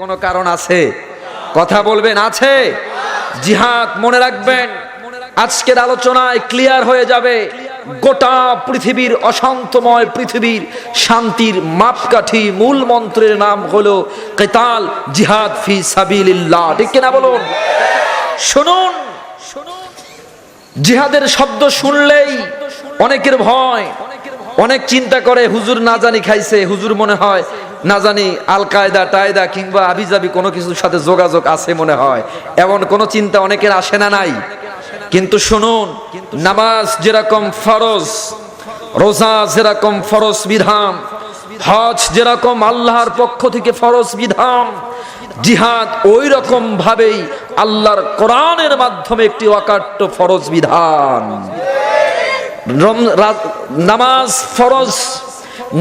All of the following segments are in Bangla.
কোনো কারণ আছে? কথা বলবেন, আছে? জিহাদ মনে রাখবেন, আজকের আলোচনায় ক্লিয়ার হয়ে যাবে। গোটা পৃথিবীর, অশান্তময় পৃথিবীর শান্তির মাপকাঠি, মূল মন্ত্রের নাম হলো কিতাল, জিহাদ ফি সাবিলিল্লাহ। ঠিক কিনা বলুন? শুনুন, জিহাদের শব্দ শুনলেই অনেকের ভয়, অনেক চিন্তা করে হুজুর না জানি খাইছে, হুজুর মনে হয় না জানি আল কায়দা টায়দা কিংবা আবিজাবি কোনো কিছুর সাথে যোগাযোগ আছে মনে হয়, এমন কোনো চিন্তা অনেকের আসে না? নাই? কিন্তু শুনুন, নামাজ যেরকম ফরজ, রোজা যেরকম ফরজ বিধান, হজ যেরকম আল্লাহর পক্ষ থেকে ফরজ বিধান, জিহাদ ওই রকম ভাবেই আল্লাহর কোরআনের মাধ্যমে একটি অকাট্য ফরজ বিধান। নামাজ ফরজ,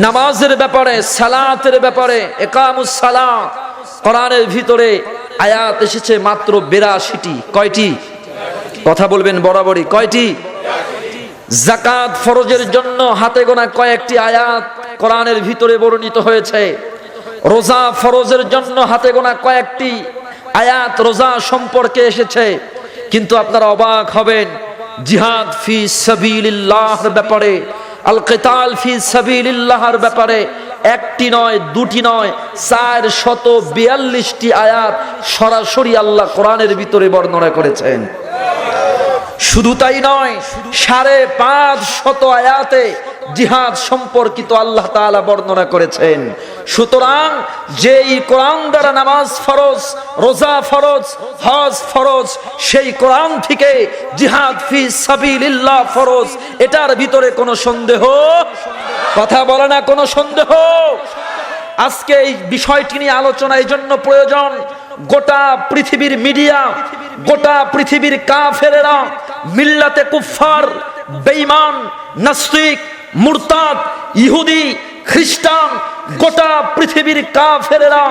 নামাজের ব্যাপারে, সালাতের ব্যাপারে, একামুস সালাত, কোরআনের ভিতরে আয়াত এসেছে মাত্র 82টি। কয়টি? কথা বলবেন বরাবরই, কয়টি? যাকাত ফরজের জন্য হাতে গোনা কয়েকটি আয়াত কোরআনের ভিতরে বর্ণিত হয়েছে। রোজা ফরজের জন্য হাতে গোনা কয়েকটি আয়াত রোজা সম্পর্কে এসেছে। কিন্তু আপনারা অবাক হবেন, জিহাদ ফি সাবিলিল্লাহর ব্যাপারে, আল কিতাল ফি সাবিলিল্লাহর ব্যাপারে একটি নয়, দুটি নয়, 442টি আয়াত সরাসরি আল্লাহ কোরআনের ভিতরে বর্ণনা করেছেন। শুধু তাই নয়, 550 আয়াতে জিহাদ সম্পর্কিত আল্লাহ তাআলা বর্ণনা করেছেন। সুতরাং যেই কোরআন দ্বারা নামাজ ফরজ, রোজা ফরজ, হজ ফরজ, সেই কোরআন থেকে জিহাদ ফি সাবিলিল্লাহ ফরজ, এটার ভিতরে কোনো সন্দেহ? কথা বলে না, কোনো সন্দেহ? আজকে এই বিষয়টি নিয়ে আলোচনা এই জন্য প্রয়োজন, গোটা পৃথিবীর মিডিয়া, গোটা পৃথিবীর কাফেরেরা, মিল্লাতে কুফফার, বেঈমান, নাস্তিক, মুরতাদ, ইহুদি, খ্রিস্টান, গোটা পৃথিবীর কাফেরেরা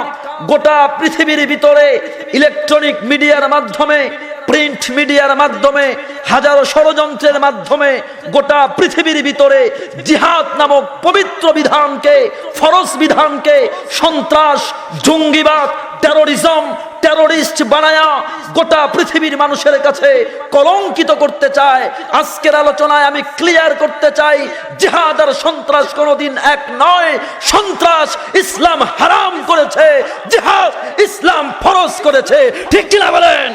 গোটা পৃথিবীর ভিতরে ইলেকট্রনিক মিডিয়ার মাধ্যমে, প্রিন্ট মিডিয়ার মাধ্যমে, হাজারো ষড়যন্ত্রের মাধ্যমে গোটা পৃথিবীর ভিতরে জিহাদ নামক পবিত্র বিধানকে, ফরজ বিধানকে সন্ত্রাস, জঙ্গিবাদ, টেরোরিজম, টেরোরিস্ট বানায়া গোটা পৃথিবীর মানুষের কাছে কলঙ্কিত করতে চায়। আজকের আলোচনায় আমি ক্লিয়ার করতে চাই, জিহাদ আর সন্ত্রাস কোনোদিন এক নয়। সন্ত্রাস ইসলাম হারাম করেছে, জিহাদ ইসলাম ফরজ করেছে। ঠিক কিনা বলেন?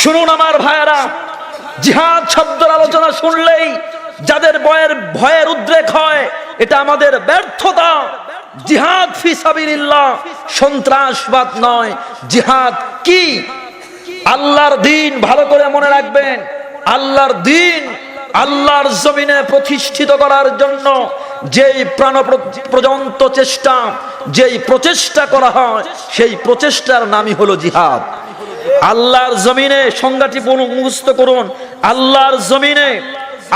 শুনুন আমার ভাইয়েরা, জিহাদ শব্দের আলোচনা শুনলেই যাদের ভয়ের উদ্রেক হয়, এটা আমাদের ব্যর্থতা। জিহাদ ফি সাবিলিল্লাহ সন্ত্রাসবাদ নয়। জিহাদ কি? আল্লাহর দ্বীন, ভালো করে মনে রাখবেন, আল্লাহর দ্বীন আল্লাহর জমিনে প্রতিষ্ঠিত করার জন্য যেই প্রাণ পর্যন্ত চেষ্টা, যেই প্রচেষ্টা করা হয়, সেই প্রচেষ্টার নামই হলো জিহাদ। আল্লাহর জমিনে, সংজ্ঞাটি মুখস্থ করুন, আল্লাহর জমিনে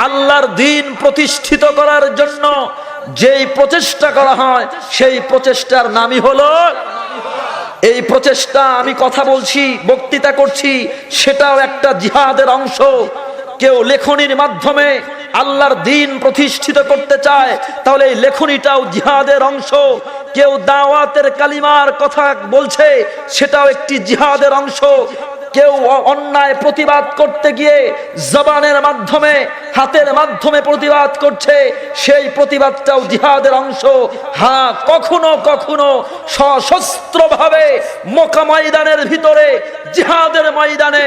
আল্লাহর দ্বীন প্রতিষ্ঠিত করার জন্য যেই প্রচেষ্টা করা হয়, সেই প্রচেষ্টার নামই হলো, এই প্রচেষ্টা আমি কথা বলছি, বক্তৃতা করছি, সেটাও একটা জিহাদের অংশ। কেউ লেখনির মাধ্যমে আল্লাহর দ্বীন প্রতিষ্ঠিত করতে চায়, তাহলে এই লেখনিটাও জিহাদের অংশ। কেউ দাওয়াতের কালিমার কথা বলছে, সেটাও একটি জিহাদের অংশ। কেউ অন্যায় প্রতিবাদ করতে গিয়ে জবানের মাধ্যমে, হাতের মাধ্যমে প্রতিবাদ করছে, সেই প্রতিবাদটাও জিহাদের অংশ। হ্যাঁ, কখনো কখনো সশস্ত্রভাবে মক্কা ময়দানের ভিতরে, জিহাদের ময়দানে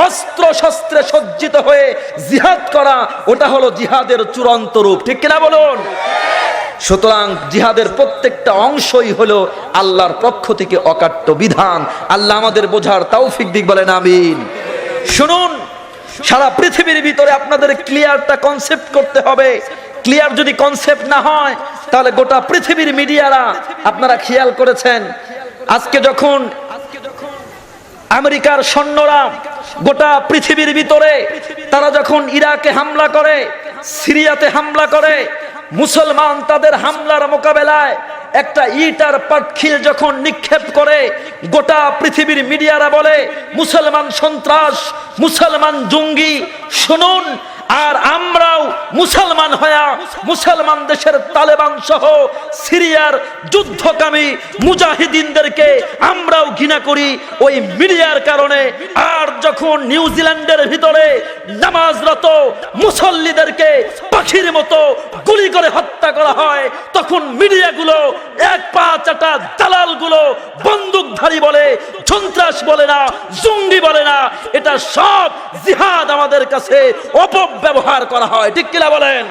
অস্ত্র শস্ত্রে সজ্জিত হয়ে জিহাদ করা, ওটা হলো জিহাদের চূড়ান্ত রূপ। ঠিক কিনা বলুন? সুতরাং জিহাদের প্রত্যেকটা অংশই হলো আল্লাহর পক্ষ থেকে অকাট্য বিধান। আল্লাহ আমাদের বোঝার তৌফিক দিক, বলেন আমিন। শুনুন, সারা পৃথিবীর ভিতরে আপনাদের ক্লিয়ারটা কনসেপ্ট করতে হবে। ক্লিয়ার যদি কনসেপ্ট না হয়, তাহলে গোটা পৃথিবীর মিডিয়ারা, আপনারা খেয়াল করেছেন, আজকে যখন আমেরিকার সৈন্যরা গোটা পৃথিবীর ভিতরে, তারা যখন ইরাকে হামলা করে, সিরিয়াতে হামলা করে, মুসলমান তাদের হামলার মোকাবেলায় একটা ইট আর পাটখিল যখন নিক্ষেপ করে, গোটা পৃথিবীর মিডিয়ারা বলে মুসলমান সন্ত্রাস, মুসলমান জঙ্গি। শুনুন, আর আমরাও মুসলমান হয়া মুসলমান দেশের তালেবান সহ সিরিয়ার যুদ্ধকামী মুজাহিদিনদেরকে আমরাও ঘৃণা করি ওই মিডিয়ার কারণে। আর যখন নিউজিল্যান্ডের ভিতরে নামাজরত মুসল্লিদেরকে পাখির মতো গুলি করে হত্যা করা হয়, তখন মিডিয়াগুলো এক পা চাটা দালালগুলো বন্দুকধারী বলে, সন্ত্রাস বলে না, জঙ্গি বলে না, এটা সব জিহাদ আমাদের কাছে অপব্যবহার করা হয়। ঠিক কিনা বলেন?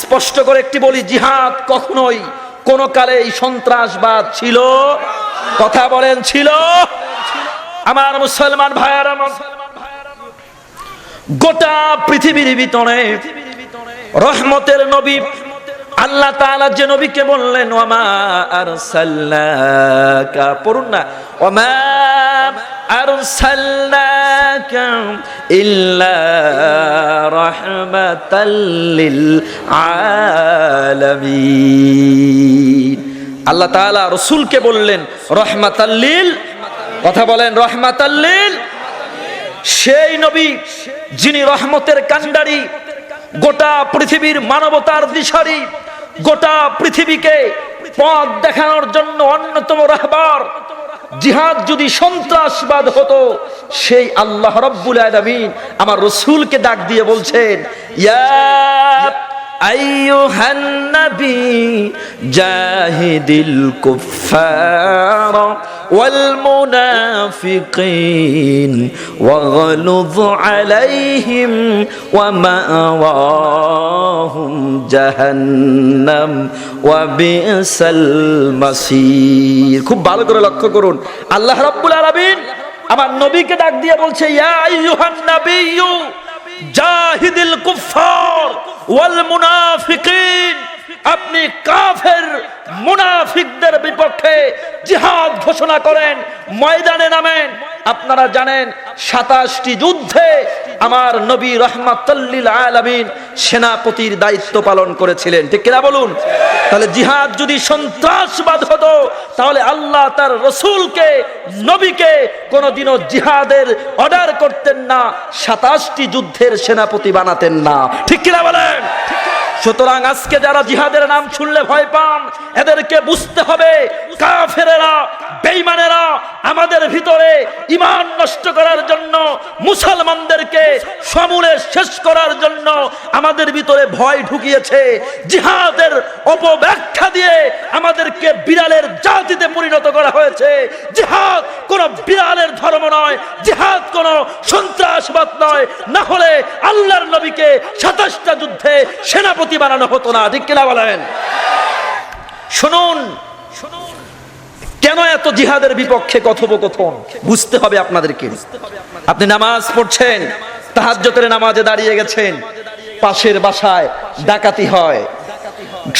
স্পষ্ট করে একটি বলি, জিহাদ কখনোই কোন কালে এই সন্ত্রাসবাদ ছিল? কথা বলেন, ছিল? আমার মুসলমান ভাইয়ারা, গোটা পৃথিবীর ভিতরে রহমতের নবী আল্লাহ তাআলা যে নবীকে বললেন ওয়ামা আরসালনাকা, পড়ুন না, ওয়ামা আরসালনাকা ইল্লা রাহমাতাল লিল আলামিন। আল্লাহ তাআলা রাসূলকে বললেন রহমাতাল লিল, কথা বলেন, রহমাতাল লিল। সেই নবী যিনি রহমতের কান্ডারি, গোটা পৃথিবীর মানবতার দিশারি, গোটা পৃথিবীকে পথ দেখানোর জন্য অন্যতম রাহবার। জিহাদ যদি সন্ত্রাসবাদ হতো, সেই আল্লাহ রাব্বুল আলামিন আমার রাসূলকে ডাক দিয়ে বলছেন, ইয়া আইয়ুহান নবী জাহিদিল কুফার ওয়াল মুনাফিকিন ওয়াগলুয আলাইহিম ওয়া মাওয়াহুম জাহান্নাম ওয়া বিসাল মাসির। খুব ভালো করে লক্ষ্য করুন, আল্লাহ রাব্বুল আলামিন আমার নবীকে ডাক দিয়ে বলছে, ইয়া আইয়ুহান নবিয়্যু জাহিদিল কুফার ওয়াল মুনাফিকিন, আপনি কাফের মুনাফিকদের বিপক্ষে জিহাদ ঘোষণা করেন, ময়দানে নামেন। আপনারা জানেন 27টি যুদ্ধে আমার নবী রাহমাতাল লিল আলামিন সেনাপতির দায়িত্ব পালন করেছিলেন। ঠিক কিনা বলুন? তাহলে জিহাদ যদি সন্ত্রাসবাদ হতো, তাহলে আল্লাহ তার রাসূলকে, নবীকে কোনদিনও জিহাদের অর্ডার করতেন না, 27টি যুদ্ধের সেনাপতি বানাতেন না। ঠিক কিনা বলেন? সুতরাং আজকে যারা জিহাদের নাম শুনলে ভয় পান, এদেরকে বুঝতে হবে কাফেরেরা, বেঈমানেরা আমাদের ভিতরে ঈমান নষ্ট করার জন্য, মুসলমানদেরকে সমূলে শেষ করার জন্য আমাদের ভিতরে ভয় ঢুকিয়েছে। জিহাদের অপব্যাখ্যা দিয়ে আমাদেরকে বিড়ালের জাতিতে পরিণত করা হয়েছে। জিহাদ কোন বিড়ালের ধর্ম নয়, জিহাদ কোন সন্ত্রাসবাদ নয়, না হলে আল্লাহর নবীকে 27টা যুদ্ধে সেনাপতি বানানো হতো না। ঠিক কিনা বলেন? শুনুন, কেন এত জিহাদের বিপক্ষে কথোপকথন বুঝতে হবে আপনাদেরকে। আপনি নামাজ পড়ছেন, তাহাজ্জুদের নামাজে দাঁড়িয়ে গেছেন, পাশের বাসায় ডাকাতি হয়,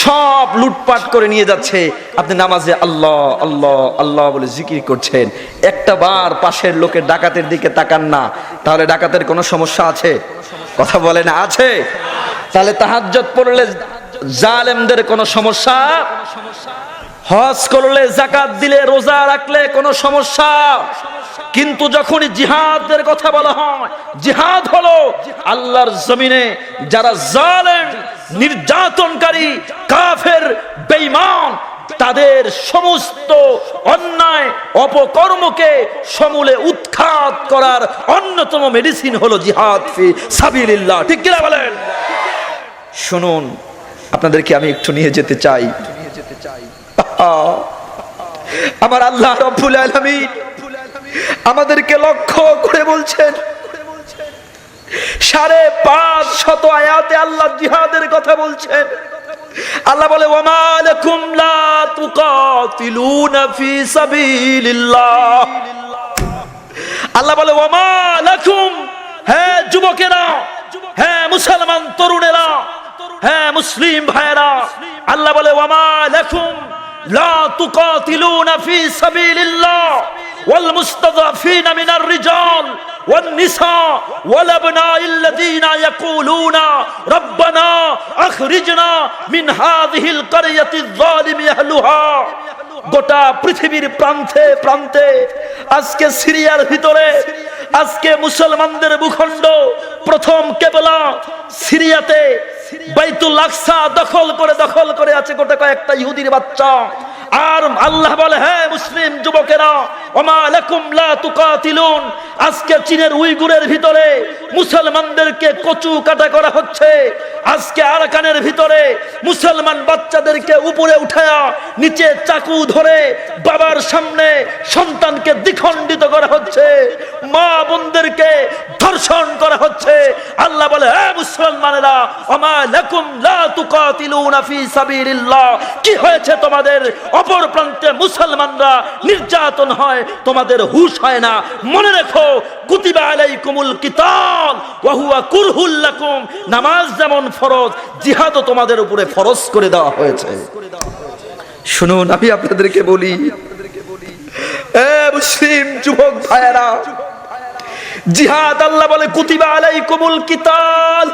সব লুটপাট করে নিয়ে যাচ্ছে, আপনি নামাজে আল্লাহ আল্লাহ আল্লাহ বলে জিকির করছেন, একটা বার পাশের লোকের ডাকাতের দিকে তাকান না, তাহলে ডাকাতের কোনো সমস্যা আছে? কথা বলে না, আছে? তাহলে তাহাজ্জুদ পড়লে জালেমদের কোনো সমস্যা? হজ করলে, যাকাত দিলে, রোজা রাখলে কোনো সমস্যা? কিন্তু যখনই জিহাদের কথা বলা হয়, জিহাদ হলো আল্লাহর জমিনে যারা জালেম, নির্যাতনকারী, কাফের, বেঈমান, তাদের সমস্ত অন্যায় অপকর্মকে সমূলে উৎখাত করার অন্যতম মেডিসিন হলো জিহাদ ফি সাবিলিল্লাহ। ঠিক কিনা বলেন? শুনুন, আপনাদেরকে আমি একটু নিয়ে যেতে চাই। আমার আল্লাহ রাব্বুল আলামিন আমাদেরকে লক্ষ্য করে বলছেন, 550 আয়াতে আল্লাহ জিহাদের কথা বলছেন। আল্লাহ বলে, ওয়ামা লাকুম লা তুকাতিলুনা ফি সাবিলিল্লাহ। আল্লাহ বলে, ওয়ামা লাকুম, হে যুবকেরা, হে মুসলমান তরুণেরা, হে মুসলিম ভাইরা, আল্লাহ বলে, ওয়ামা লাকুম লা তুকাতিলুনা ফি সাবিলিল্লাহ ওয়াল মুস্তাযআফিনা মিনার রিজাল ওয়ান নিসা ওয়াল আবনাইল্লাযীনা ইয়াকুলুনা রাব্বানা আখরিজনা মিন হাযিহিল ক্বরিয়াতিয যালিমি আহলুহা গোটা পৃথিবীর প্রান্তে প্রান্তে আজকে সিরিয়ার ভিতরে, আজকে মুসলমানদের ভূখণ্ড প্রথম কেবলা সিরিয়াতে বাইতুল আকসা দখল করে আছে গোটা কয়েকটা ইহুদির বাচ্চা। আর আল্লাহ বলে, হ্যাঁ মুসলিম যুবকেরা, ওমা লাকুম লা তুকাতিলুন, আজকে চীনের উইগুরের ভিতরে মুসলমানদেরকে কচু কাটা করা হচ্ছে। আজকে আরাকানের ভিতরে মুসলমান বাচ্চাদেরকে উপরে উঠায়া নিচে চাকু ধরে বাবার সামনে সন্তানকে দ্বিখণ্ডিত করা হচ্ছে, মা বোনদেরকে ধর্ষণ করা হচ্ছে। আল্লাহ বলে, হে মুসলমানেরা, ওমা লাকুম লা তুকাতিলুনা ফি সাবিলিল্লাহ, কি হয়েছে তোমাদের? অপর প্রান্তে মুসলমানরা নির্যাতন হয়, তোমাদের হুঁশ হয় না। মনে রেখো, কুতিবা আলাইকুমুল কিতাল ওয়া হুয়া কুরহুল লাকুম, নামাজ যেমন ফরজ, জিহাদও তোমাদের উপরে ফরজ করে দেওয়া হয়েছে। শুনুন, আমি আপনাদেরকে বলি, এ মুসলিম যুবক ভাইয়েরা, জিহাদ আল্লাহ বলে কুতিবা আলাইকুমুল কিতাল,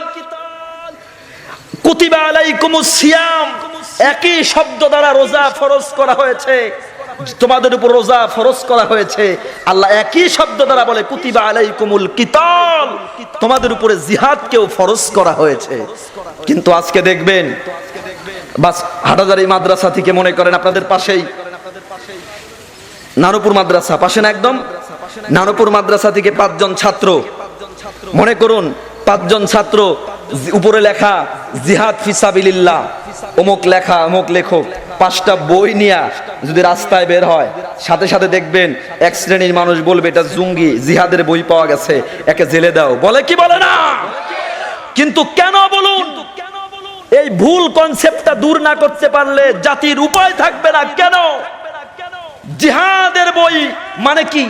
কুতিবা আলাইকুমুস সিয়াম, একই শব্দ দ্বারা রোজা ফরজ করা হয়েছে, তোমাদের উপর রোজা ফরজ করা হয়েছে। আল্লাহ একই শব্দ দ্বারা বলে কুতিবা আলাইকুমুল কিতাল, তোমাদের উপরে জিহাদকেও ফরজ করা হয়েছে। কিন্তু আজকে দেখবেন, বাস হাটাজারি মাদ্রাসা থেকে মনে করেন আপনাদের পাশেই নানুপুর মাদ্রাসা, পাশে না একদম, নানুপুর মাদ্রাসা থেকে 5 জন ছাত্র, মনে করুন 5 জন ছাত্র, উপরে লেখা জিহাদ ফিসাবিলিল্লাহ, অমুক লেখা, অমুক লেখক, 5টা বই নিয়ে যদি রাস্তায় বের হয়, সাথে সাথে দেখবেন এক শ্রেণীর মানুষ বলবে এটা জঙ্গি, জিহাদের বই পাওয়া গেছে, একে জেলে দাও, বলে কি বলে না? কিন্তু কেন বলুন, এই ভুল কনসেপ্টটা দূর না করতে পারলে জাতির উপায় থাকবে না। কেন? জিহাদের বই মানে কি?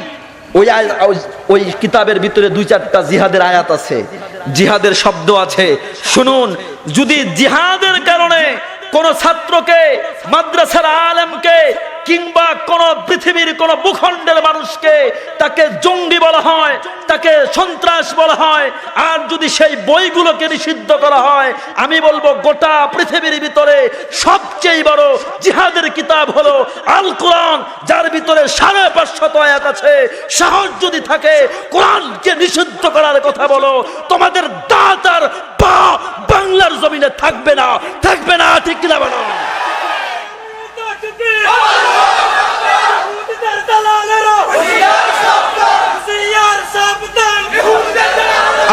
ওই কিতাবের ভিতরে 2-4টা জিহাদের আয়াত আছে, জিহাদের শব্দ আছে। শুনুন, যদি জিহাদের কারণে কোন ছাত্রকে, মাদ্রাসার আলেমকে, কিংবা কোন পৃথিবীর কোন ভূখণ্ডের মানুষকে তাকে জঙ্গি বলা হয়, তাকে সন্ত্রাস বলা হয়, আর যদি সেই বইগুলোকে নিষিদ্ধ করা হয়, আমি বলবো গোটা পৃথিবীর ভিতরে সবচেয়ে বড় জিহাদের কিতাব হলো আল কোরআন, যার ভিতরে 550 আয়াত আছে। সাহস যদি থাকে কোরআনকে নিষিদ্ধ করার কথা বলো, তোমাদের দাঁত আর পা বাংলার জমিনে থাকবে না, থাকবে না, ঠিক কিনা বলো?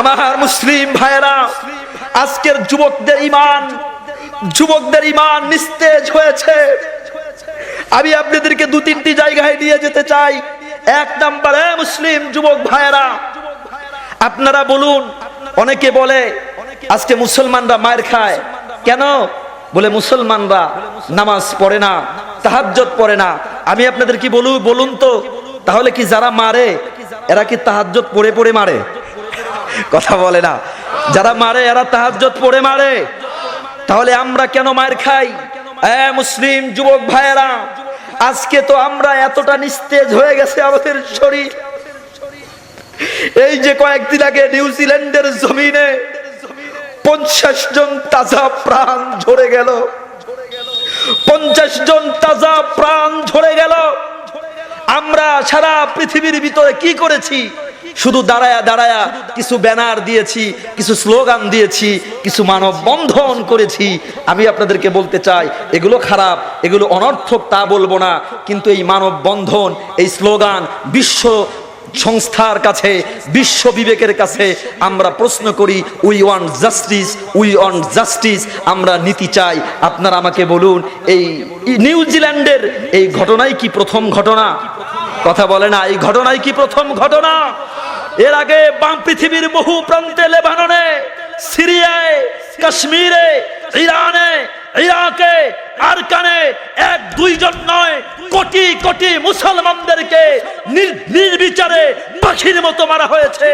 আমার মুসলিম ভাইয়েরা, আজকের যুবকদের ইমান নিস্তেজ হয়েছে। আমি আপনাদেরকে 2-3টি জায়গায় নিয়ে যেতে চাই। 1 নম্বরে, মুসলিম যুবক ভাইয়েরা, আপনারা বলুন, অনেকে বলে আজকে মুসলমানরা মার খায় কেন? বলে মুসলমানরা নামাজ পড়ে না, তাহাজ্জুদ পড়ে না। আমি আপনাদের কি বলুন তো, তাহলে কি যারা মারে এরা কি তাহাজ্জুদ পড়ে পড়ে মারে? কথা বলে না। যারা মারে এরা তাহাজ্জুদ পড়ে মারে, তাহলে আমরা কেন মার খাই? মুসলিম যুবক ভাইয়েরা, আজকে তো আমরা এতটা নিস্তেজ হয়ে গেছে আমাদের শরীর। এই যে কয়েকদিন আগে নিউজিল্যান্ডের জমিনে 50 জন তাজা প্রাণ ঝরে গেল, 50 জন তাজা প্রাণ ঝরে গেল। আমরা সারা পৃথিবীর ভিতরে কি করেছি? শুধু দাঁড়ায়া দাঁড়ায়া কিছু ব্যানার দিয়েছি, কিছু স্লোগান দিয়েছি, কিছু মানববন্ধন করেছি। আমি আপনাদেরকে বলতে চাই, এগুলো খারাপ, এগুলো অনর্থক তা বলবো না, কিন্তু এই মানববন্ধন, এই স্লোগান বিশ্ব সংস্থার কাছে, বিশ্ব বিবেকের কাছে আমরা প্রশ্ন করি, we want justice, we want justice, আমরা নীতি চাই। আপনারা আমাকে বলুন, এই নিউজিল্যান্ডের এই ঘটনাই কি প্রথম ঘটনা? কথা বলে না, এই ঘটনাই কি প্রথম ঘটনা? এর আগে পৃথিবীর বহু প্রান্তে, লেবাননে, সিরিয়ায়, কাশ্মীরে, ইরানে, ইরাকে, আরকানে 1-2 জন নয়, কোটি কোটি মুসলমানদেরকে নির্বিচারে পাখির মতো মারা হয়েছে।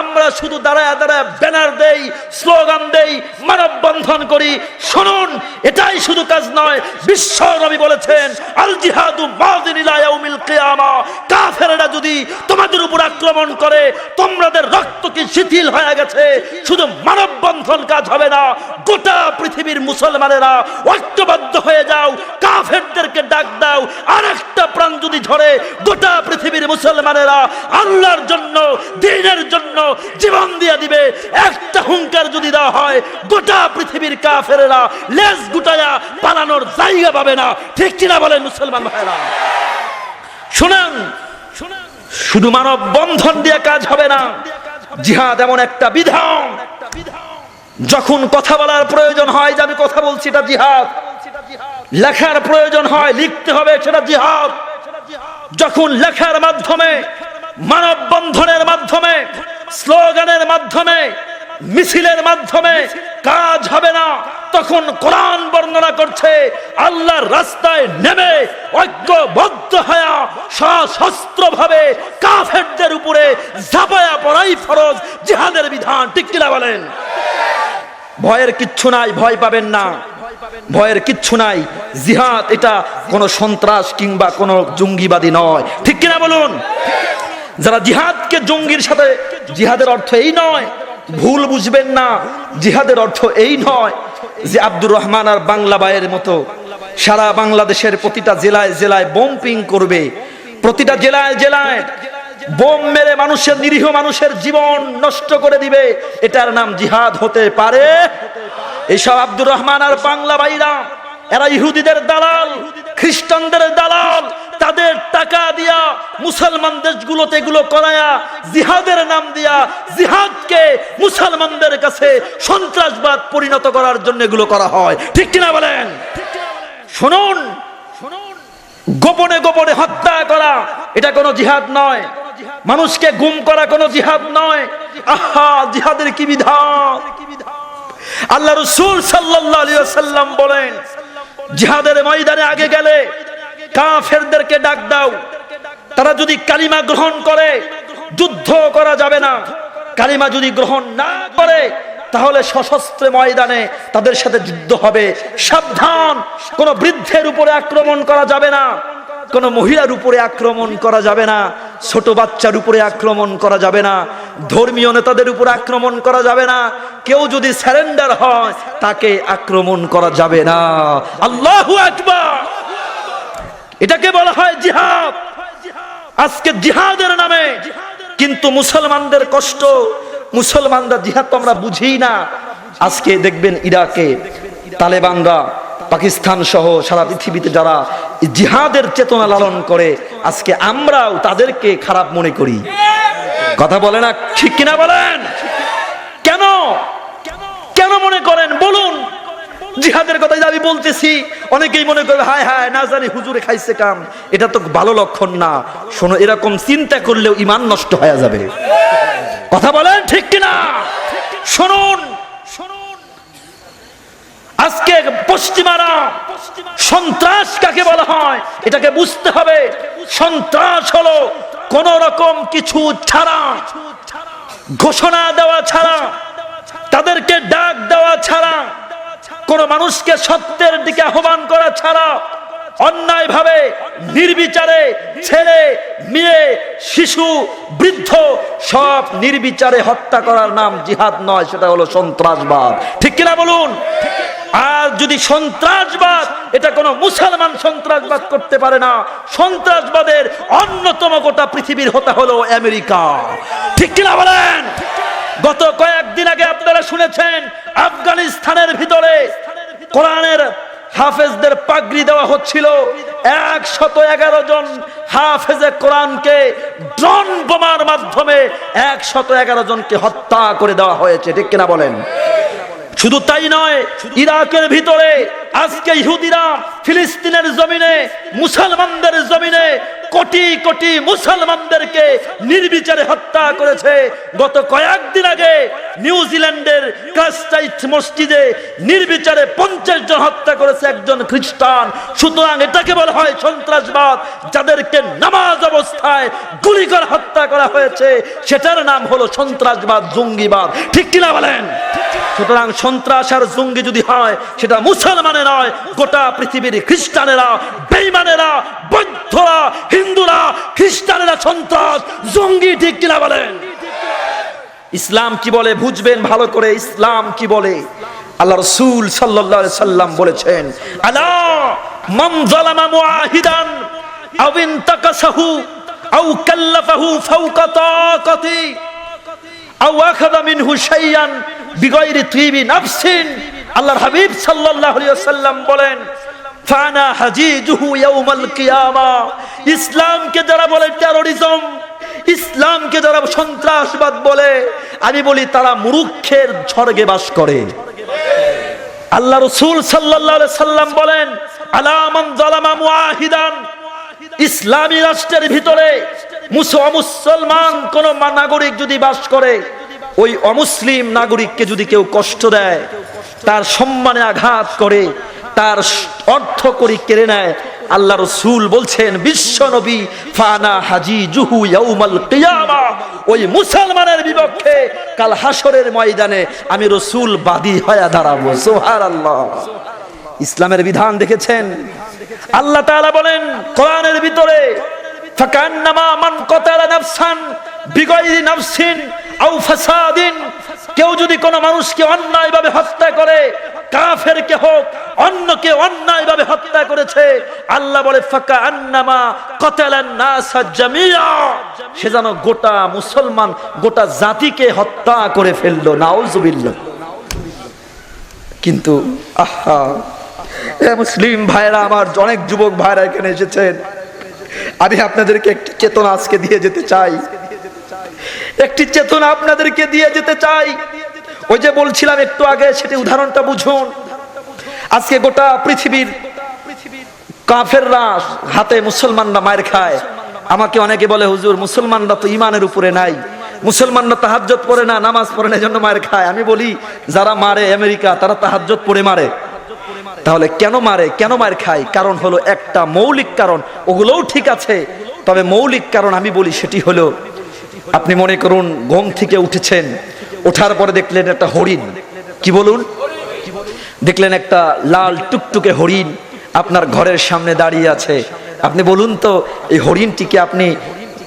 আমরা শুধু দাঁড়ায় দাঁড়ায় ব্যানার দেই, স্লোগান দেই, মানববন্ধন করি। শুনুন, এটাই শুধু কাজ নয়। বিশ্ব নবী বলেছেন, আল জিহাদু মাযিন ইলা ইয়াউমিল কিয়ামা। কাফেররা যদি তোমাদের উপর আক্রমণ করে, তোমাদের রক্ত কি শিথিল হয়ে গেছে, শুধু মানববন্ধন কাজ হবে না, গোটা পৃথিবীর মুসলমানেরা ঐক্যবদ্ধ হয়ে যাও, কাফেরদেরকে ডাক দাও। আরেকটা প্রাণ যদি ঝরে, গোটা পৃথিবীর মুসলমানেরা আল্লাহর জন্য, দ্বীনের জন্য জীবন দিয়ে দিবে। একটা হুঙ্কার যদি দেওয়া হয়, গোটা পৃথিবীর কাফেররা লেজ গুটায়া পালানোর জায়গা পাবে না। ঠিক কিনা বলেন মুসলমান ভাইরা? শুনুন, শুধু মানব বন্ধন দিয়ে কাজ হবে না। জিহাদ এমন একটা বিধান, যখন কথা বলার প্রয়োজন হয় যে আমি কথা বলছি, এটা জিহাদ। লেখার প্রয়োজন হয়, লিখতে হবে, সেটা জিহাদ। যখন লেখার মাধ্যমে, মানব বন্ধনের মাধ্যমে, স্লোগানের মাধ্যমে, মিছিলের মাধ্যমে কাজ হবে না, তখন কোরআন বর্ণনা করছে আল্লাহর রাস্তায় নেমে ঐক্যবদ্ধ হয়ে সশস্ত্র ভাবে কাফেরদের উপরে ঝাঁপায়া পড়াই ফরজ, জিহাদের বিধান। ঠিক কিনা বলেন? ভয়ের কিচ্ছু নাই, ভয় পাবেন না, ভয়ের কিচ্ছু নাই। জিহাদ এটা কোনো সন্ত্রাস কিংবা কোনো জঙ্গিবাদী নয়। ঠিক কিনা বলুন? যারা জিহাদকে জঙ্গির সাথে, জিহাদের অর্থ এই নয়, ভুল বুঝবেন না, জিহাদের অর্থ এই নয় যে আব্দুর রহমান আর বাংলা ভাইয়ের মতো সারা বাংলাদেশের প্রতিটা জেলায় জেলায় বোম্পিং করবে, প্রতিটা জেলায় জেলায় বোম মেরে মানুষের, নিরীহ মানুষের জীবন নষ্ট করে দিবে। এটার নাম জিহাদ হতে পারে? এইসব আব্দুর রহমান আর বাংলা ভাইরা, এরা ইহুদিদের দালাল, খ্রিস্টানদের দালাল। তাদের টাকা দিয়া মুসলমান দেশগুলোতে এগুলো করায়া, জিহাদের নাম দিয়া জিহাদকে মুসলমানদের কাছে সন্ত্রাসবাদ পরিণত করার জন্য এগুলো করা হয়। ঠিক কিনা বলেন? শুনুন, গোপনে গোপনে হত্যা করা এটা কোনো জিহাদ নয়। মানুষকে গুম করা কোনো জিহাদ নয়। আহা, জিহাদের কি বিধান! আল্লাহ রাসূল সাল্লাল্লাহু আলাইহি ওয়াসাল্লাম বলেন, জিহাদের ময়দানে আগে গেলে কাফেরদেরকে ডাক দাও। তারা যদি কালিমা গ্রহণ করে, যুদ্ধ করা যাবে না। কালিমা যদি গ্রহণ না করে, তাহলে সশস্ত্র ময়দানে তাদের সাথে যুদ্ধ হবে। সাবধান, কোন বৃদ্ধের উপরে আক্রমণ করা যাবে না, কোন মহিলার উপরে আক্রমণ করা যাবে না, ছোট বাচ্চার উপরে আক্রমণ করা যাবে না, ধর্মীয় নেতাদের উপরে আক্রমণ করা যাবে না। কেউ যদি সারেন্ডার হয়, তাকে আক্রমণ করা যাবে না। আল্লাহু আকবার! এটাকে বলা হয় জিহাদ। আজকে জিহাদের নামে কিন্তু মুসলমানদের কষ্ট, মুসলমানরা জিহাদ তো আমরা বুঝি না। আজকে দেখবেন ইরাকে তালেবানরা, পাকিস্তান সহ সারা পৃথিবীতে যারা জিহাদের চেতনা লালন করে, আজকে আমরাও তাদেরকে খারাপ মনে করি। কথা বলে না? ঠিক কিনা বলেন? কেন কেন মনে করেন বলুন? জিহাদের কথা আমি বলতেছি, অনেকেই মনে করবে হায় হায়, না জানি হুজুরে খাইছে কাম। এটা তো ভালো লক্ষণ না। শোনো, এরকম চিন্তা করলেও ঈমান নষ্ট হয়ে যাবে। কথা বলেন ঠিক কিনা? শুনুন, আজকে পশ্চিমারা সন্ত্রাস কাকে বলা হয় এটাকে বুঝতে হবে। সন্ত্রাস হলো কোন রকম কিছু ছাড়া, ঘোষণা দেওয়া ছাড়া, তাদেরকে ডাক দেওয়া ছাড়া, কোন মানুষকে সত্যের দিকে আহ্বান করা ছাড়া, অন্যায় ভাবে নির্বিচারে ছেলে মেয়ে শিশু বৃদ্ধ সব নির্বিচারে হত্যা করার নাম জিহাদ নয়, সেটা হলো সন্ত্রাসবাদ। ঠিক কিনা বলুন? আর যদি সন্ত্রাসবাদ, এটা কোনো মুসলমান সন্ত্রাসবাদ করতে পারে না। সন্ত্রাসবাদের অন্যতম গোটা পৃথিবীর হতে হলো আমেরিকা। ঠিক কিনা বলেন? গত কয়েকদিন আগে আপনারা শুনেছেন, আফগানিস্তানের ভিতরে কোরআনের হাফেজদের পাগড়ি দেওয়া হচ্ছিল। 111 জন হাফেজে কোরআনকে ড্রোন বোমার মাধ্যমে 111 জনকে হত্যা করে দেওয়া হয়েছে। ঠিক কিনা বলেন? শুধু তাই নয়, ইরাকের ভিতরে আজকে ইহুদিরা ফিলিস্তিনের জমিনে, মুসলমানদের জমিনে কোটি কোটি মুসলমানদেরকে নির্বিচারে হত্যা করেছে। গত কয়েকদিন আগে নিউজিল্যান্ডের ক্রাইস্টচার্চ মসজিদে নির্বিচারে 50 জন হত্যা করেছে একজন খ্রিস্টান। সুতরাং এটাকে বলা হয় সন্ত্রাসবাদ। যাদেরকে নামাজ অবস্থায় গুলি করে হত্যা করা হয়েছে সেটার নাম হলো সন্ত্রাসবাদ, জঙ্গিবাদ। ঠিক কিনা বলেন? সুতরাং সন্ত্রাস আর জঙ্গি যদি হয় সেটা মুসলমানে নয়, গোটা পৃথিবীর খ্রিস্টানেরা, বেঈমানেরা, বৌদ্ধরা, হিন্দুরা, খ্রিস্টানেরা সন্ত্রাস, জঙ্গি। ঠিক কিনা বলেন? ইসলাম কি বলে বুঝবেন ভালো করে। ইসলাম কি বলে? আল্লাহ রাসূল সাল্লাল্লাহু আলাইহি সাল্লাম বলেছেন, আলা মান যালামা মুআহিদান আও ইনতাকাসাহু আও কাল্লাফাহু ফাওকা তাকাতি আও আখাযা মিনহু শাইআন বিগাইরি তিবি নাফসিন। আল্লাহর হাবিব সাল্লাল্লাহু আলাইহি ওয়াসাল্লাম বলেন, ফানা হাজিজুহু ইয়াউমাল কিয়ামা। ইসলামকে যারা বলে টেররিজম, ইসলামকে যারা সন্ত্রাসবাদ বলে, আমি বলি তারা মূর্খের স্বর্গে বাস করে। আল্লাহ রাসূল সাল্লাল্লাহু আলাইহি সাল্লাম বলেন, আলা মান যালামা মুআহিদান। ইসলামী রাষ্ট্রের ভিতরে মুসলমান কোন নাগরিক যদি বাস করে, ওই অমুসলিম নাগরিককে যদি কেউ কষ্ট দেয়, তার সম্মানে আঘাত করে, তার অর্থ করি কেড়ে নেয়, আল্লাহ রাসূল বলছেন, বিশ্ব নবী, ফানা হাজিজুহু ইয়াউমাল কিয়ামা। ওই মুসলমানের বিপক্ষে কাল হাসরের ময়দানে আমি রাসূল বাদী হয়ে দাঁড়াবো। সুবহানাল্লাহ। ইসলামের বিধান দেখেছেন? আল্লাহ তাআলা বলেন কোরআনের ভিতরে, ফাকান্নামা মান কাতালা নাফসান বিগাইরি নাফসিন আও ফাসাদিন। কেউ যদি কোনো মানুষকে অন্যায়ভাবে হত্যা করে, কাফেরকে হোক অন্যকে অন্যায়ভাবে হত্যা করেছে, আল্লাহ বলে ফাকান্নামা কাতালান নাসা জামিয়া। সে যেন গোটা মুসলমান, গোটা জাতিকে হত্যা করে ফেললো। নাউজুবিল্লাহ। কিন্তু আহা, এ মুসলিম ভাইরা আমার, অনেক যুবক ভাইরা এখানে এসেছেন, আমি আপনাদেরকে একটি চেতনা আজকে দিয়ে যেতে চাই। একটি চেতনা আপনাদেরকে দিয়ে যেতে চাই। ওই যে বলছিলাম একটু আগে, সেটি উদাহরণটা বুঝুন। আজকে গোটা পৃথিবীর কাফেররা হাতে মুসলমানরা মার খায়। আমাকে অনেকে বলে, হুজুর মুসলমানরা তো ইমানের উপরে নাই, মুসলমানরা তাহাজ্জুদ পড়ে না, নামাজ পড়ে না, এজন্য মার খায়। আমি বলি, যারা মারে আমেরিকা, তারা তাহাজ্জুদ পড়ে মারে। তাহলে কেন মারে, কেন মার খায়? কারণ হলো একটা মৌলিক কারণ। ওগুলোও ঠিক আছে, তবে মৌলিক কারণ আমি বলি সেটি হলো, আপনি মনে করুন ঘুম থেকে উঠেছেন, ওঠার পরে দেখলেন একটা হরিণ। কি বলুন? দেখলেন একটা লাল টুকটুকে হরিণ আপনার ঘরের সামনে দাঁড়িয়ে আছে। আপনি বলুন তো, এই হরিণটিকে আপনি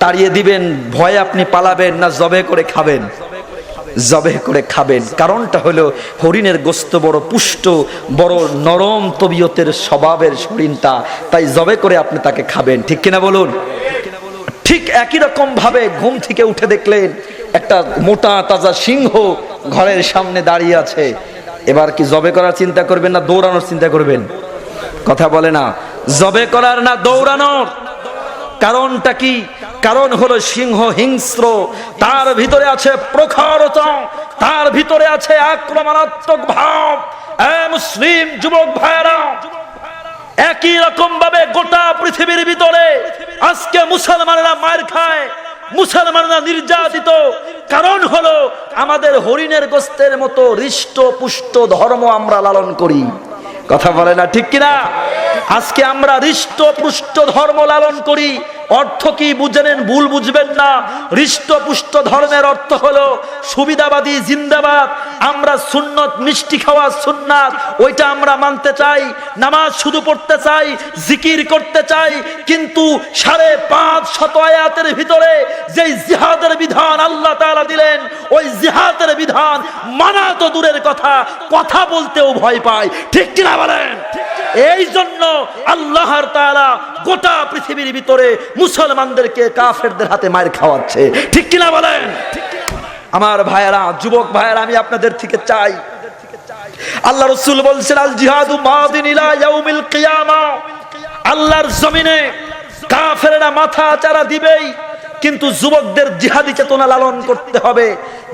তাড়িয়ে দিবেন, ভয়ে আপনি পালাবেন, না জবে করে খাবেন? জবে করে খাবেন। কারণটা হলো হরিণের গোশত বড় পুষ্ট, বড় নরম তবিয়তের স্বভাবের হরিণটা, তাই জবে করে আপনি তাকে খাবেন। ঠিক কিনা বলুন? ঠিক একই রকম ভাবে ঘুম থেকে উঠে দেখলেন একটা মোটা তাজা সিংহ ঘরের সামনে দাঁড়িয়ে আছে। এবার কি জবে করার চিন্তা করবেন, না দৌড়ানোর চিন্তা করবেন? কথা বলে না। জবে করার না দৌড়ানোর। কারণটা কি? কারণ হলো সিংহ হিংস্র, তার ভিতরে আছে প্রখরতা, তার ভিতরে আছে আক্রমণাত্মক ভাব। মুসলিম যুবক ভাইরা, একই রকম ভাবে গোটা পৃথিবীর ভিতরে আজকে মুসলমানরা মার খায়, মুসলমানরা নির্যাতিত। কারণ হলো আমাদের হরিণের গোশতের মতো হৃষ্ট পুষ্ট ধর্ম আমরা লালন করি। কথা বলে না? ঠিক কিনা? আজকে আমরা হৃষ্ট পুষ্ট ধর্ম লালন করি। অর্থ কি বুঝেন? ভুল বুঝবেন না। হৃষ্ট পুষ্ট ধর্মের অর্থ হলো সুবিধাবাদী জিন্দাবাদ। আমরা সুন্নত, মিষ্টি খাওয়া সুন্নাত, ওইটা আমরা মানতে চাই। নামাজ শুধু পড়তে চাই, জিকির করতে চাই। কিন্তু 550 আয়াতের ভিতরে যেই জিহাদের বিধান আল্লাহ তাআলা দিলেন, ওই জিহাদের বিধান মানা তো দূরের কথা, কথা বলতেও ভয় পায়। ঠিক কিনা বলেন? এই জন্য আল্লাহর তাআলা গোটা পৃথিবীর ভিতরে মুসলমানদেরকে কাফেরদের হাতে মার খাওয়াচ্ছে। ঠিক কিনা বলেন? আমার ভাইয়েরা, যুবক ভাইয়েরা, আমি আপনাদের থেকে চাই, আল্লাহ রাসূল বলছেন, আল জিহাদু মাদিন ইলা ইয়াউমিল কিয়ামা। আল্লাহর জমিনে কাফেররা মাথা চারা দিবেই, কিন্তু যুবকদের জিহাদি চেতনা লালন করতে হবে,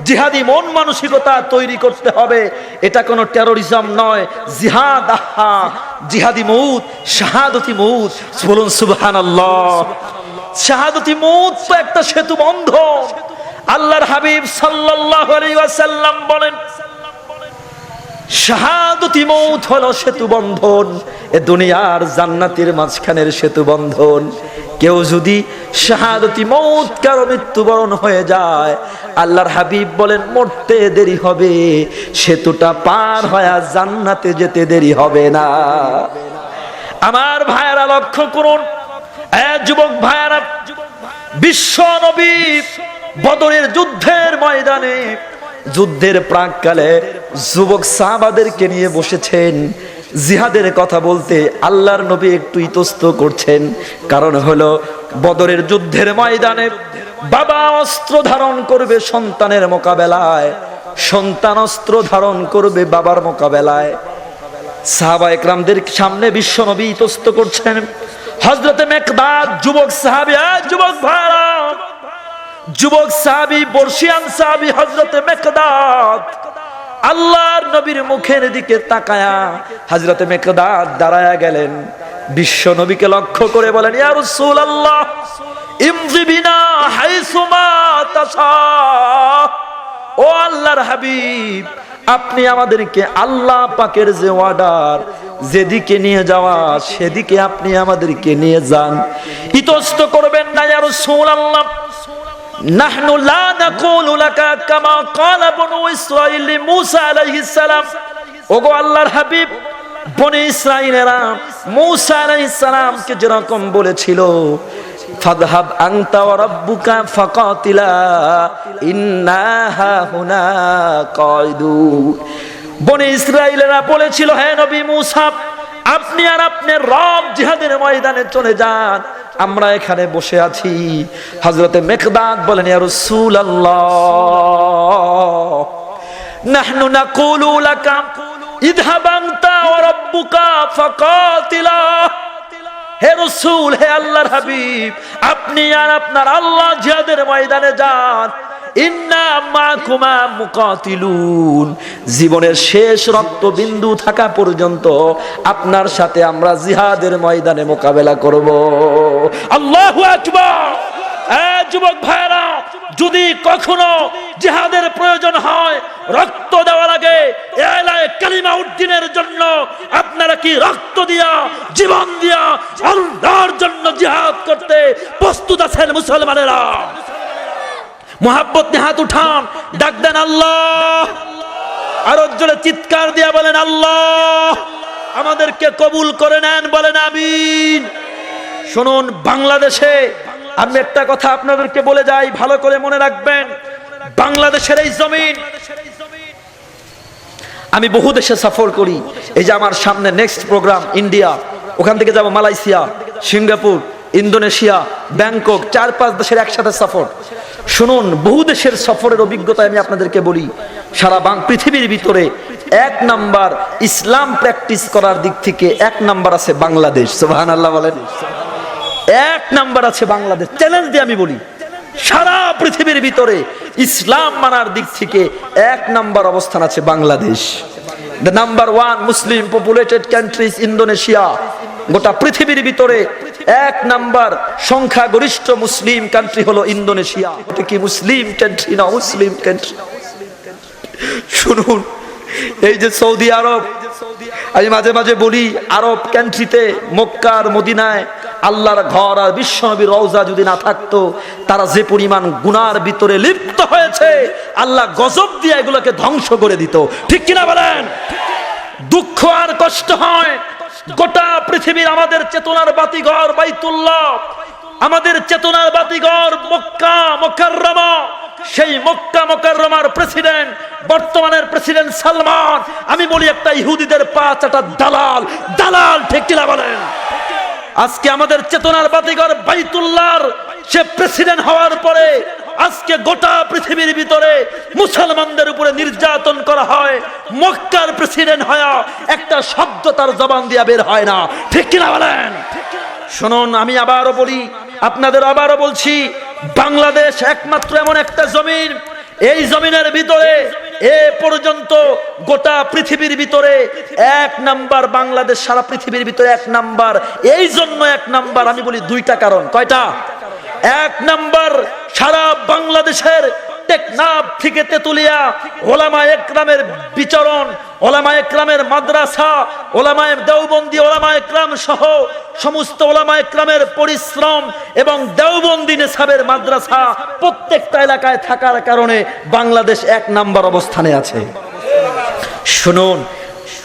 জিহাদি মন মানসিকতা তৈরি করতে হবে। এটা কোনো টেরোরিজম নয়, জিহাদ। আহা, জিহাদি মউত, শাহাদতি মউত। বলুন সুবহানাল্লাহ। শাহাদতি মউত তো একটা সেতু বন্ধন। আল্লাহর হাবিব সাল্লাল্লাহু আলাইহি ওয়াসাল্লাম বলেন, শাহাদতি মউত হলো সেতু বন্ধন, এ দুনিয়ার জান্নাতের মাঝখানের সেতু বন্ধন। কেউ যদি শাহাদতি মউত কারো মৃত্যুবরণ হয়ে যায়, আল্লাহর হাবিব বলেন মরতে দেরি হবে, সেতুটা পার হয়ে জান্নাতে যেতে দেরি হবে না। আমার ভাইয়েরা লক্ষ্য করুন, যুবক ভাইয়েরা, বিশ্ব নবী বদরের যুদ্ধের ময়দানে, যুদ্ধের প্রাককালে যুবক সাহাবাদেরকে নিয়ে বসেছেন, জিহাদের কথা বলতে আল্লাহর নবী একটু ইতস্ত করছেন। কারণ হলো বদরের যুদ্ধের ময়দানে বাবা অস্ত্র ধারণ করবে সন্তানের মোকাবেলায়, সন্তান অস্ত্র ধারণ করবে বাবার মোকাবেলায়। সাহাবা একরামদের সামনে বিশ্ব নবী ইতস্ত করছেন। হযরতে মিকদাদ যুবক সাহাবী, যুবক ভাইরা, যুবক সাহাবী, বর্ষিয়ান সাহাবী হযরতে মিকদাদ আল্লাহর নবীর মুখের দিকে তাকায়া হযরতে মিকদাদ দাঁড়ায়া গেলেন। বিশ্ব নবীকে লক্ষ্য করে বলেন, ইয়া রাসূলুল্লাহ ইমজি বিনা হাইসুমা তাশা। ও আল্লাহর হাবিব, আপনি আমাদেরকে আল্লাহ পাকের যে অর্ডার, যেদিকে নিয়ে যাওয়া সেদিকে আপনি আমাদেরকে নিয়ে যান। ইতস্ত করবেন না ইয়া রাসূলুল্লাহ। নাহনু লা নাকুলু লাকা কামা ক্বালা বনু ইসরাঈল মুসা আলাইহিস সালাম। ওগো আল্লাহর হাবিব, বনি ইসরাঈলেরা মুসা আলাইহিস সালামকে যেরকম বলেছিল, ফাযহাব আনতা ওয়া রাব্বুকা ফাকাতিলা ইন্না হাহুনা কায়িদুন। বনি ইসরাঈলেরা বলেছিল, হে নবী মুসা, আপনি আর আপনার রব জিহাদের ময়দানে চলে যান, আমরা এখানে বসে আছি। হযরতে মিকদাদ বলেন, ইয়া রাসূলুল্লাহ নাহনু নাকুলু লাকা ইযহাব আনতা ওয়া রাব্বুকা ফাকাতিলা। হে রাসূল, হে আল্লাহর হাবিব, আপনি আর আপনার আল্লাহ জিহাদের ময়দানে যান। ইন্না মাকুমা মুকাতিলুন। জীবনের শেষ রক্তবিন্দু থাকা পর্যন্ত আপনার সাথে আমরা জিহাদের ময়দানে মোকাবেলা করব। আল্লাহু আকবার। যুবক ভাইরা, যদি কখনো জিহাদের প্রয়োজন হয়, রক্ত দেওয়া লাগে এলায়ে কালিমা উদ্দিনের জন্য, আপনারা কি রক্ত দিয়া, জীবন দিয়া আল্লাহর জন্য জিহাদ করতে প্রস্তুত আছেন মুসলমানেরা? মুহাব্বত নিয়ে হাত উঠান, ডাক দেন আল্লাহ। আরো জোরে চিৎকার দিয়া বলেন, আল্লাহ আমাদেরকে কবুল করে নেন, বলেন আমিন। শুনুন, বাংলাদেশে আমি একটা কথা আপনাদেরকে বলে যাই, ভালো করে মনে রাখবেন। বাংলাদেশের এই জমিন, আমি বহু দেশে সফর করি। এই যে আমার সামনে নেক্সট প্রোগ্রাম ইন্ডিয়া, ওখান থেকে যাব মালয়েশিয়া, সিঙ্গাপুর, ইন্দোনেশিয়া, ব্যাংকক, 4-5 দেশের একসাথে সফর। শুনুন, বহু দেশের সফরের অভিজ্ঞতা আমি আপনাদেরকে বলি। সারা পৃথিবীর ভিতরে 1 নাম্বার ইসলাম প্র্যাকটিস করার দিক থেকে 1 নাম্বার আছে বাংলাদেশ। সুবহানাল্লাহ বলেন। 1 নাম্বার আছে বাংলাদেশ। চ্যালেঞ্জ দিয়ে আমি বলি, সারা পৃথিবীর ভিতরে ইসলাম মানার দিক থেকে 1 নাম্বার অবস্থান আছে Bangladesh. The number 1 Muslim populated countries Indonesia. গোটা পৃথিবীর ভিতরে 1 নাম্বার সংখ্যাগরিষ্ঠ মুসলিম কান্ট্রি হলো ইন্দোনেশিয়া। এটা কি মুসলিম কান্ট্রি না মুসলিম কান্ট্রি? শুনুন, এই যে সৌদি আরব, আমি মাঝে মাঝে বলি, আরব কান্ট্রিতে মক্কা আর মদিনায় আল্লাহর ঘর আর বিশ্বনবীর রওজা যদি না থাকতো, তারা যে পরিমাণ গুনার ভিতরে লিপ্ত হয়েছে, আল্লাহ গজব দিয়ে এগুলোকে ধ্বংস করে দিত। ঠিক কিনা বলেন? দুঃখ আর কষ্ট হয়, গোটা পৃথিবীর আমাদের চেতনার বাতিঘর বাইতুল্লাহ, আমাদের চেতনার বাতিঘর মক্কা মুকাররমা। সেই মক্কা মুকাররমার প্রেসিডেন্ট, বর্তমানের প্রেসিডেন্ট সালমান, আমি বলি একটা ইহুদিদের পা চাটা দালাল। দালাল, ঠিক কিনা বলেন? আজকে আমাদের চেতনার বাতিঘর বাইতুল্লাহর সে প্রেসিডেন্ট হওয়ার পরে আজকে গোটা পৃথিবীর ভিতরে মুসলমানদের উপরে নির্যাতন করা হয়। মক্কার প্রেসিডেন্ট হয়া একটা শব্দ তার জবান দিয়া বের হয় না। ঠিক কিনা বলেন? শুনুন, আমি আবারও বলি, আপনাদের আবারও বলছি, বাংলাদেশ একমাত্র এমন একটা জমিন, এই জমিনের ভিতরে এ পর্যন্ত গোটা পৃথিবীর ভিতরে 1 নাম্বার বাংলাদেশ, সারা পৃথিবীর ভিতরে 1 নাম্বার। এই জন্য 1 নাম্বার, আমি বলি 2টা কারণ। কয়টা? 1 নাম্বার, সারা বাংলাদেশের টেকনাফ থেকে তেতুলিয়া ওলামায়ে একরামের বিচরণ, ওলামায়ে একরামের মাদ্রাসা, ওলামায়ে দেওবন্দি ওলামায়ে একরাম সহ সমস্ত ওলামায়ে একরামের পরিশ্রম এবং দেওবন্দি নেসাবের মাদ্রাসা প্রত্যেকটা এলাকায় থাকার কারণে বাংলাদেশ 1 নাম্বার অবস্থানে আছে। শুনুন,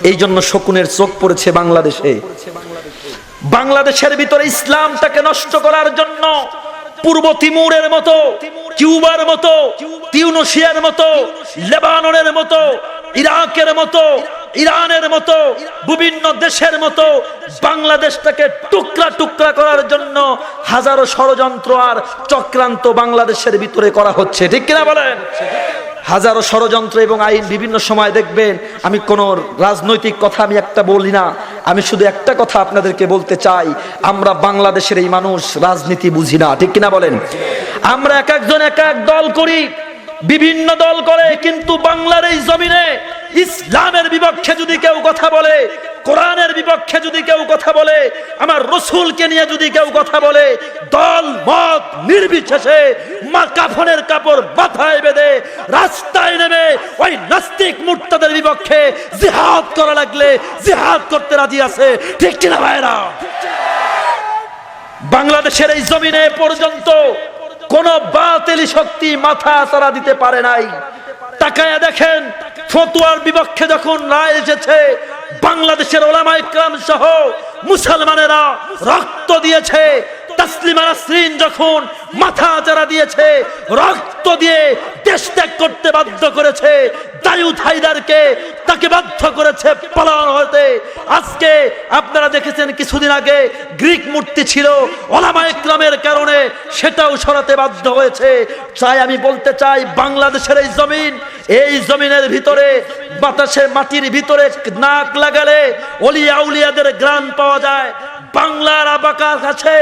এই জন্য শকুনের চোখ পড়েছে বাংলাদেশে। বাংলাদেশের ভিতরে ইসলামটাকে নষ্ট করার জন্য পূর্ব তিমুরের মতো, কিউবার মতো, তিউনিসিয়ার মতো, লেবাননের মতো, ইরাকের মতো, ইরানের মতো বিভিন্ন দেশের মতো বাংলাদেশটাকে টুকরা টুকরা করার জন্য হাজারো ষড়যন্ত্র আর চক্রান্ত বাংলাদেশের ভিতরে করা হচ্ছে, ঠিক কিনা বলেন? হাজারো ষড়যন্ত্র এবং আইন। বিভিন্ন সময় দেখবেন, আমি কোন রাজনৈতিক কথা আমি একটা বলি না, আমি শুধু একটা কথা আপনাদেরকে বলতে চাই, আমরা বাংলাদেশের এই মানুষ রাজনীতি বুঝি না, ঠিক কিনা বলেন? আমরা এক একজন এক এক দল করি, বিভিন্ন দল করে, কিন্তু বাংলার এই জমিনে ইসলামের বিপক্ষে যদি কেউ কথা বলে, কোরআনের বিপক্ষে যদি কেউ কথা বলে, আমার রসুলকে নিয়ে যদি কেউ কথা বলে, দল মত নির্বিশেষে কাফনের কাপড় মাথায় বেঁধে রাস্তায় নেমে ওই নাস্তিক মুরতাদের বিপক্ষে জিহাদ করা লাগলে জিহাদ করতে রাজি আছে, ঠিক কিনা ভাইরা? বাংলাদেশের এই জমিনে পর্যন্ত কোন বাতিল শক্তি মাথা চারা দিতে পারে নাই। তাকায়া দেখেন, ফতোয়ার বিপক্ষে যখন রায় এসেছে, বাংলাদেশের ওলামায়ে কেরাম সহ মুসলমানেরা রক্ত দিয়েছে। তাসলিমা নাসরিন যখন মাথা চারা দিয়েছে, রক্ত দিয়ে দেশ ত্যাগ করতে বাধ্য করেছে, দাউদ হায়দারকে তাকে বাধ্য করেছে পালানো হতে। আজকে আপনারা দেখেছেন কিছুদিন আগে গ্রিক মূর্তি ছিল, ওলামায়ে কেরামের কারণে সেটাও সরাতে বাধ্য হয়েছে। তাই আমি বলতে চাই, বাংলাদেশের এই জমিন, এই জমিনের ভিতরে বাতাসে মাটির ভিতরে নাক লাগালে ওলিয়া উলিয়াদের গ্রাণ পাওয়া যায়, বাংলার আবাকার কাছে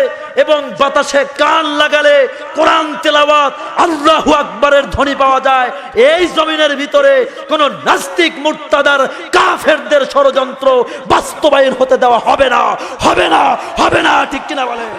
এবং বাতাসে কান লাগালে কোরআন তেলাওয়াত আল্লাহু আকবারের ধ্বনি পাওয়া যায়। এই জমিনের ভিতরে কোন নাস্তিক মুরতাদার কাফেরদের ষড়যন্ত্র বাস্তবায়ন হতে দেওয়া হবে না, হবে না, হবে না, ঠিক কিনা বলেন?